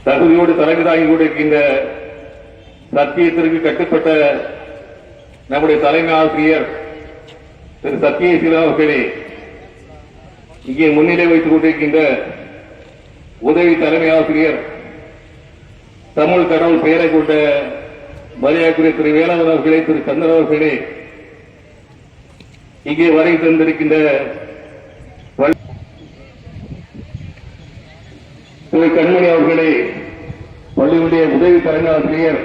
தகுதியோடு தலைமை தாங்கி கொண்டிருக்கின்ற சத்தியத்திற்கு கட்டுப்பட்ட நம்முடைய தலைமை ஆசிரியர் திரு சத்யசீலன் அவர்களே, இங்கே முன்னிலை வைத்துக் கொண்டிருக்கின்ற உதவி தலைமை ஆசிரியர் தமிழ் கடவுள் பெயரை கொண்ட மரியாதைக்குரிய திரு வேளாண் அவர்களே, திரு சந்திரன் அவர்களே, இங்கே வரை தந்திருக்கின்ற திரு கண்மணி அவர்களே, பள்ளியுடைய உதவி தலைமை ஆசிரியர்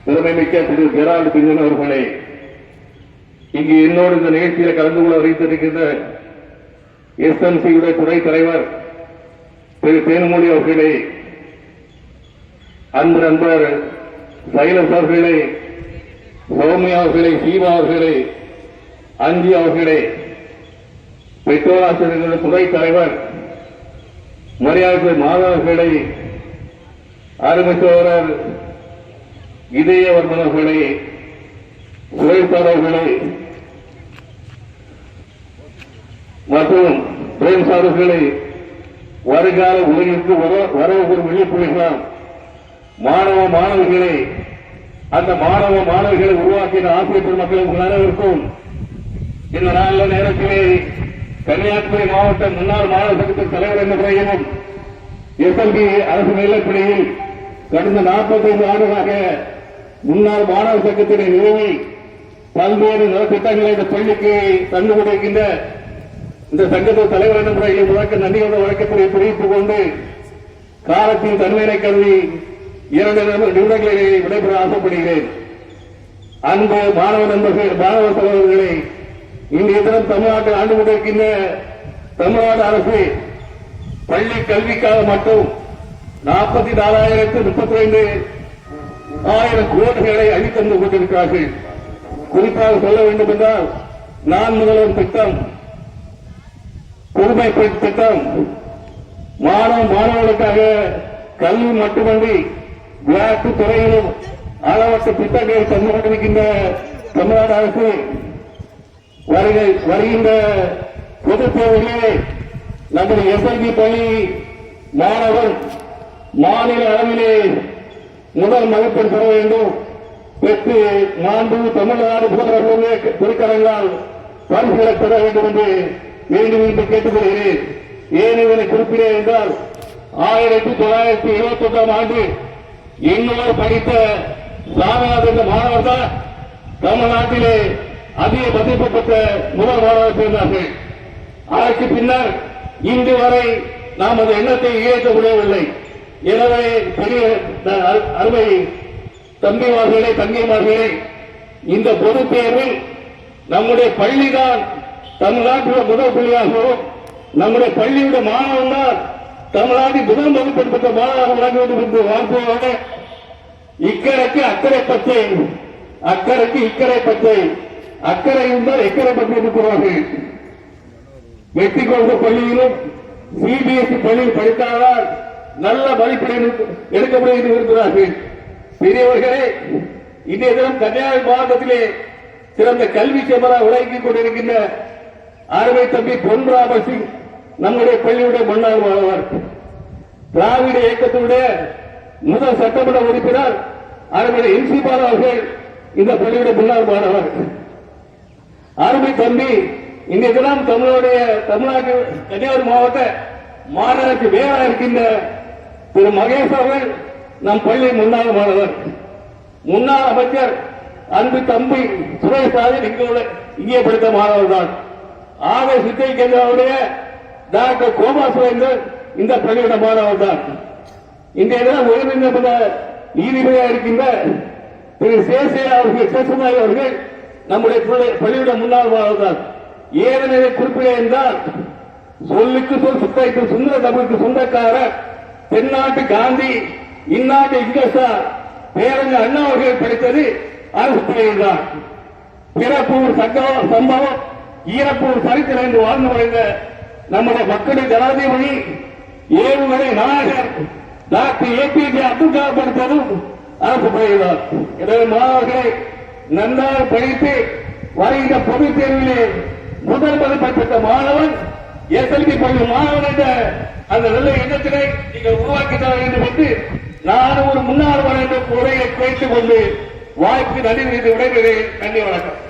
திறமைமிக்க திரு ஜெரால்டு பிஞ்சன் அவர்களே, இங்கு என்னோடு இந்த நிகழ்ச்சியில் கலந்து கொள்ள வைத்திருக்கின்ற SMC துறை தலைவர் திரு தேன்மொழி அவர்களே, அன்பு நண்பர் சைலஸ் அவர்களே, சௌமியா அவர்களே, சீமா அவர்களே, அஞ்சி அவர்களே, பெற்றோராசிரியர் துறை தலைவர் மரியாதை மாணவர்களை, அருமை சோழர் இதயவர்மன் அவர்களை, சுரேஷ் அவர்களை மற்றும் பிரேம் சார்களை வருகால உலகிற்கு வரவு விழிப்புணர்வுகளாம் மாணவ மாணவர்களை, அந்த மாணவ மாணவர்களை உருவாக்கின ஆசிரியர் பெருமக்கள் உங்கள் அனைவருக்கும் இந்த நல்ல நேரத்திலே கன்னியாகுமரி மாவட்ட முன்னாள் மாணவர் சங்கத்தின் தலைவர் என்ற முறையிலும் SMB அரசு மேல்நிலைப்பள்ளியில் கடந்த 45 ஆண்டுகளாக முன்னாள் மாணவர் சங்கத்தினை நிறுவி பல்வேறு நலத்திட்டங்களை இந்த பள்ளிக்கு தந்து கொண்டிருக்கின்ற இந்த சங்கத்தின் தலைவர் என்ற முறையில் முதற்கு நன்றியோடு வழக்கத்தை தெரிவித்துக் கொண்டு காலத்தின் தன்மையை கருதி 2 நிமிடங்களை விடைபெற ஆசைப்படுகிறேன். அன்பு மாணவ நண்பர்கள், மாணவ சகோதரர்களை, இன்றைய தினம் தமிழ்நாட்டில் ஆண்டு கொண்டிருக்கின்ற தமிழ்நாடு அரசு பள்ளி கல்விக்காக மட்டும் 44,032 கோடிகளை அளித்தந்து கொண்டிருக்கிறார்கள். குறிப்பாக சொல்ல வேண்டும் என்றால் நான் முதல்வன் திட்டம், புதுமை திட்டம், மாணவர்களுக்காக கல்வி மட்டுமன்றி விளையாட்டு துறையிலும் அளவற்ற திட்டங்களை தந்து கொண்டிருக்கின்ற தமிழ்நாடு அரசு வருகின்ற பொதுத் தேர்தலிலே நம்முடைய SMB பள்ளி மாணவர் மாநில அளவிலே முதல் மதிப்பெண் பெற வேண்டும், பெற்று மாண்பு தமிழ்நாடு முதல்வர்களுடைய திருக்கரங்களால் பரிசுகளை பெற வேண்டும் என்று வேண்டும் என்று கேட்டுக்கொள்கிறேன். ஏன் இதனை குறிப்பிடேன் என்றால் 1971 ஆண்டு என்னோடு படித்த சாமிநாதன் என்ற மாணவர் தான் தமிழ்நாட்டிலே அதிக மதிப்பு பெற்ற முதல் மாணவர் சேர்ந்தார்கள். அதற்கு பின்னர் இன்று வரை நாம் அந்த எண்ணத்தை இயக்க முடியவில்லை. எனவே பெரிய அருமை தம்பிமார்களே, தங்கைமார்களே, இந்த பொதுத் தேர்வில் நம்முடைய பள்ளிதான் தமிழ்நாட்டில் முதல் பள்ளியாகவும், நம்முடைய பள்ளியுடைய மாணவன் தான் தமிழ்நாட்டில் முதல் மதிப்பெண் பெற்ற மாணவராக வழங்க வேண்டும் என்று வாழ்க்கையோட இக்கரைக்கு அக்கறை பச்சை, அக்கறைக்கு இக்கரை பச்சை, அக்கறை இருந்தால் எக்கரை பச்சை இருக்கிறார்கள். வெற்றி கொண்ட பள்ளியிலும் CBSE பள்ளியில் படித்தால்தான் நல்ல மதிப்பெண் எடுக்க முடியும் என்று இருக்கிறார்கள். பெரியவர்களே, இன்றைய தினம் கன்னியாகுமரி மாவட்டத்திலே சிறந்த கல்வி சேமராக விளங்கிக் கொண்டிருக்கின்ற அருமை தம்பி பொன்ராம சிங் நம்முடைய பள்ளியுடைய முன்னாள் மாணவர், திராவிட இயக்கத்தினுடைய முதல் சட்டமன்ற உறுப்பினர் அருமை NC பாலா அவர்கள் இந்த பள்ளியுடைய முன்னாள் மாணவர். அருமை தம்பி இன்றைய தினம் தமிழ்நாட்டு கன்னியாகுமரி மாவட்ட மாநகராட்சி மேயராக இருக்கின்ற திரு மகேஷ் அவர்கள் நம் பள்ளி முன்னாள் மாணவர். முன்னாள் அமைச்சர் அன்பு தம்பி சுரேஷ் இங்கே படித்த மாணவர் தான். ஆக சித்தை கேந்திராவுடைய டாக்டர் கோமா சுரேந்தர் இந்த பள்ளியோட மாணவர் தான். இன்றைய தினம் உயர்நீதிமன்ற நீதிபதியாக இருக்கின்ற திரு சேஷமாரி அவர்கள் நம்முடைய பள்ளியோட முன்னாள் மாணவர் தான். ஏதனை குறிப்பிட என்றால் சொல்லுக்கு சொல் சுத்தைக்கு சுந்தர தமிழுக்கு சொந்தக்காரர் தென்னாட்டு காந்தி, இந்நாட்டு இங்கசார் பேரறிஞர் அண்ணா அவர்கள் படித்தது அரசு பள்ளியில் தான். பிறப்பூர் சம்பவம் ஈரப்பூர் சரித்திரம் என்று வாழ்ந்து வரைந்த நம்முடைய மக்களுடைய ஜனாதிபதி ஏவுகணை நாயகர் டாக்டர் APJ அப்துல் கலாம் படித்ததும் அரசு பள்ளியில் தான். எனவே மாணவர்களை நன்றாக படித்து வருகின்ற பொதுத் தேர்விலே முதல் மதிப்பை பெற்ற மாணவன் எஸ்எல்பி பள்ளி மாணவன் என்ற அந்த நல்ல எண்ணத்தினை நீங்கள் உருவாக்கி தர வேண்டும் என்று நானும் ஒரு முன்னாள் என்ற உரையை குறைத்துக் கொண்டு வாய்ப்புக்கு நன்றி விடைபெறுகிறேன். நன்றி, வணக்கம்.